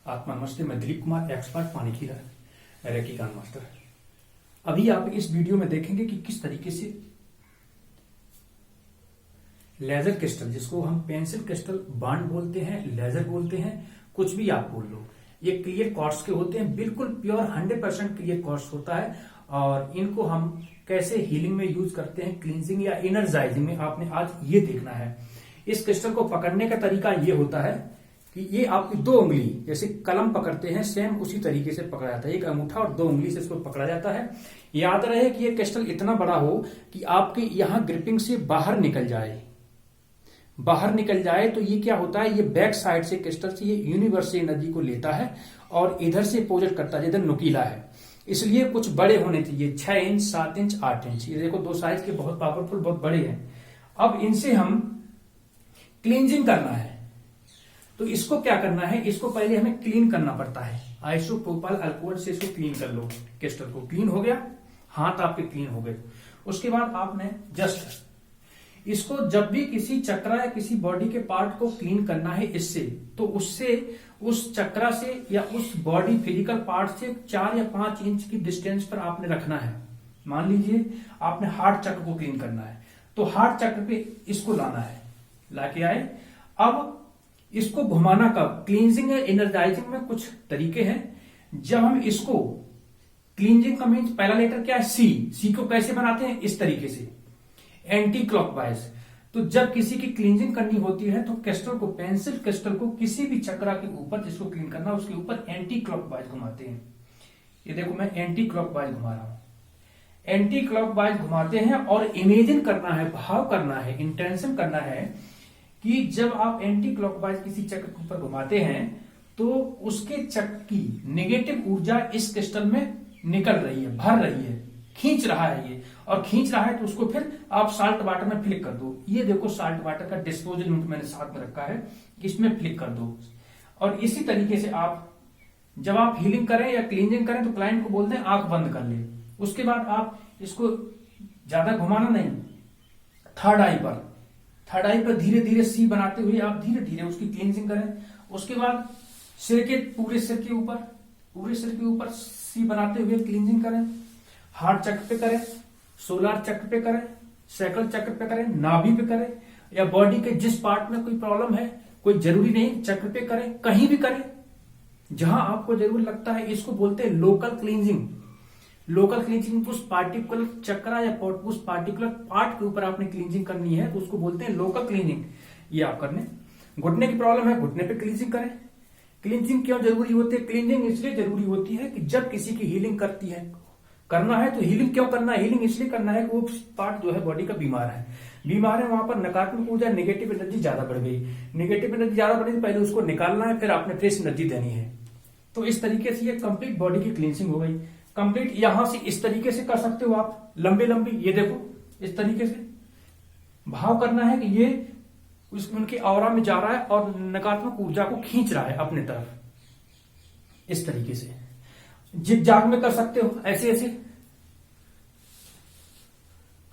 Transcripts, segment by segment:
आत्मा नमस्ते। मैं दिलीप कुमार, एक्सपर्ट पानी की रेकी का मास्टर। अभी आप इस वीडियो में देखेंगे कि किस तरीके से लेजर क्रिस्टल, जिसको हम पेंसिल क्रिस्टल बॉन्ड बोलते हैं, लेजर बोलते हैं, कुछ भी आप बोल लो, ये क्लियर क्वार्ट्ज के होते हैं, बिल्कुल प्योर 100% क्लियर क्वार्ट्ज होता है। और इनको हम कैसे हीलिंग में यूज करते हैं, क्लींजिंग या एनर्जाइजिंग में, आपने आज ये देखना है। इस क्रिस्टल को पकड़ने का तरीका ये होता है कि ये आपकी दो उंगली, जैसे कलम पकड़ते हैं, सेम उसी तरीके से पकड़ा जाता है। एक अंगूठा और दो उंगली से इसको पकड़ा जाता है। याद रहे कि ये क्रिस्टल इतना बड़ा हो कि आपके यहां ग्रिपिंग से बाहर निकल जाए। बाहर निकल जाए तो ये क्या होता है, ये बैक साइड से क्रिस्टल से ये यूनिवर्स से एनर्जी को लेता है और इधर से पोजिट करता है, इधर नुकीला है, इसलिए कुछ बड़े होने चाहिए, 6 इंच, 7 इंच, 8 इंच। ये देखो दो साइज के, बहुत पावरफुल, बहुत बड़े हैं। अब इनसे हम क्लींजिंग करना है, तो इसको क्या करना है, इसको पहले हमें क्लीन करना पड़ता है। आइसोप्रोपाइल अल्कोहल से इसको क्लीन कर लो। क्रिस्टल को क्लीन हो गया, हाथ आपके क्लीन हो गए। उसके बाद आपने जस्ट इसको, जब भी किसी चक्रा या किसी बॉडी के पार्ट को क्लीन करना है इससे, तो उससे, उस चक्रा से या उस बॉडी फिजिकल पार्ट से 4 या 5 इंच की डिस्टेंस पर आपने रखना है। मान लीजिए आपने हार्ट चक्र को क्लीन करना है, तो हार्ट चक्र पे इसको लाना है, लाके आए। अब इसको घुमाना कब, क्लींजिंग या एनर्जाइजिंग में कुछ तरीके हैं। जब हम इसको, क्लींजिंग का मीन्स पहला लेटर क्या है, सी को कैसे बनाते हैं, इस तरीके से, एंटी क्लॉकवाइज। तो जब किसी की क्लींजिंग करनी होती है तो क्रिस्टल को, पेंसिल क्रिस्टल को किसी भी चक्रा के ऊपर जिसको क्लीन करना है उसके ऊपर एंटी क्लॉकवाइज घुमाते हैं। ये देखो मैं एंटी क्लॉकवाइज घुमा रहा हूं, एंटी क्लॉकवाइज घुमाते हैं। और इमेजिन करना है, भाव करना है, इंटेंशन करना है कि जब आप एंटी क्लॉकवाइज किसी चक्र के ऊपर घुमाते हैं तो उसके चक्र की नेगेटिव ऊर्जा इस क्रिस्टल में निकल रही है, भर रही है, खींच रहा है ये, और खींच रहा है तो उसको फिर आप साल्ट वाटर में फ्लिक कर दो। ये देखो साल्ट वाटर का डिस्पोजल यूनिट मैंने साथ में रखा है, इसमें फ्लिक कर दो। और इसी तरीके से आप, जब आप हीलिंग करें या क्लींजिंग करें तो क्लाइंट को बोलते हैं आंख बंद कर ले। उसके बाद आप इसको ज्यादा घुमाना नहीं, थर्ड आई पर धीरे धीरे सी बनाते हुए आप धीरे धीरे उसकी क्लींजिंग करें। उसके बाद सिर के, पूरे सिर के ऊपर सी बनाते हुए क्लींजिंग करें। हार्ट चक्र पे करें, सोलर चक्र पे करें, सैकल चक्र पे करें, नाभि पे करें, या बॉडी के जिस पार्ट में कोई प्रॉब्लम है, कोई जरूरी नहीं चक्र पे करें, कहीं भी करें जहां आपको जरूर लगता है। इसको बोलते हैं लोकल क्लींजिंग। लोकल क्लींजिंग उस पार्टिकुलर चक्रा या उस पार्टिकुलर पार्ट के ऊपर आपने क्लींजिंग करनी है तो उसको बोलते हैं लोकल क्लींजिंग। ये आप करने, घुटने की प्रॉब्लम है, घुटने पे क्लींजिंग करें। क्लींजिंग क्यों जरूरी होती है, क्लींजिंग इसलिए जरूरी होती है कि जब किसी की हीलिंग करना है तो हीलिंग क्यों करना है, हीलिंग इसलिए करना है कि वो पार्ट जो है बॉडी का बीमार है, वहां पर नकारात्मक ऊर्जा, नेगेटिव एनर्जी ज्यादा बढ़ गई। नेगेटिव एनर्जी ज्यादा बढ़ी, पहले उसको निकालना है, फिर आपने फ्रेश एनर्जी देनी है। तो इस तरीके से ये कंप्लीट बॉडी की क्लींसिंग हो गई। कंप्लीट यहां से इस तरीके से कर सकते हो आप, लंबे, ये देखो इस तरीके से भाव करना है कि ये उनके ऑरा में जा रहा है और नकारात्मक ऊर्जा को खींच रहा है अपने तरफ, इस तरीके से। जिग-जाग में कर सकते हो, ऐसे ऐसे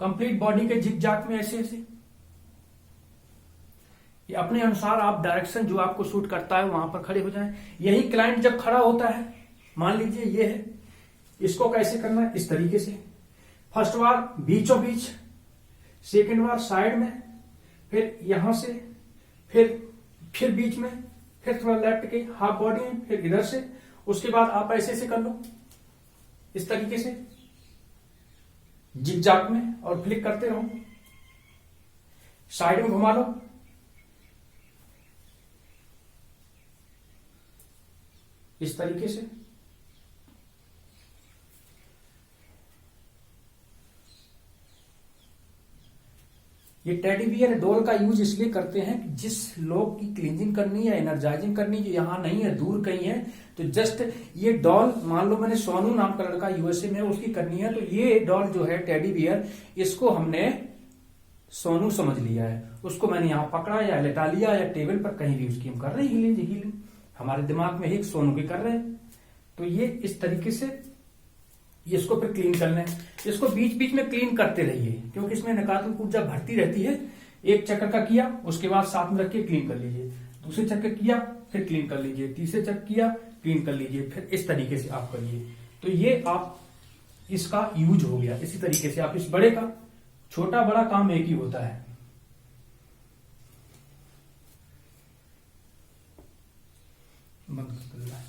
कंप्लीट बॉडी के जिग-जाग में, ऐसे ऐसे। ये अपने अनुसार आप डायरेक्शन जो आपको सूट करता है वहां पर खड़े हो जाएं। यही क्लाइंट जब खड़ा होता है, मान लीजिए ये है, इसको कैसे करना है, इस तरीके से। फर्स्ट बार बीचों बीच, सेकेंड बार साइड में, फिर यहां से, फिर बीच में, फिर थोड़ा लेफ्ट के हाफ बॉडी में, फिर इधर से। उसके बाद आप ऐसे से कर लो, इस तरीके से जिग-जाग में, और फ्लिक करते रहो, साइड में घुमा लो, इस तरीके से। ये टेडी बियर डॉल का यूज इसलिए करते हैं कि जिस लोग की क्लींजिंग करनी है, एनर्जाइजिंग करनी, जो यहां नहीं है, दूर कहीं है, तो जस्ट ये डॉल, मान लो मैंने सोनू नाम का लड़का यूएसए में, उसकी करनी है, तो ये डॉल जो है टेडी बियर, इसको हमने सोनू समझ लिया है, उसको मैंने यहां पकड़ा या लेटा लिया या टेबल पर कहीं भी उसकी हम कर रहे हैं हीलिंग, हमारे दिमाग में एक सोनू की कर रहे हैं। तो ये इस तरीके से इसको फिर क्लीन कर लें। इसको बीच बीच में क्लीन करते रहिए क्योंकि इसमें नकारात्मक ऊर्जा भरती रहती है। एक चक्कर का किया, उसके बाद साथ में रख के क्लीन कर लीजिए, दूसरे चक्कर किया, फिर क्लीन कर लीजिए, तीसरे चेक किया, क्लीन कर लीजिए, फिर इस तरीके से आप करिए। तो ये आप इसका यूज हो गया। इसी तरीके से आप इस बड़े का, छोटा बड़ा काम एक ही होता है। बंद कर देना है।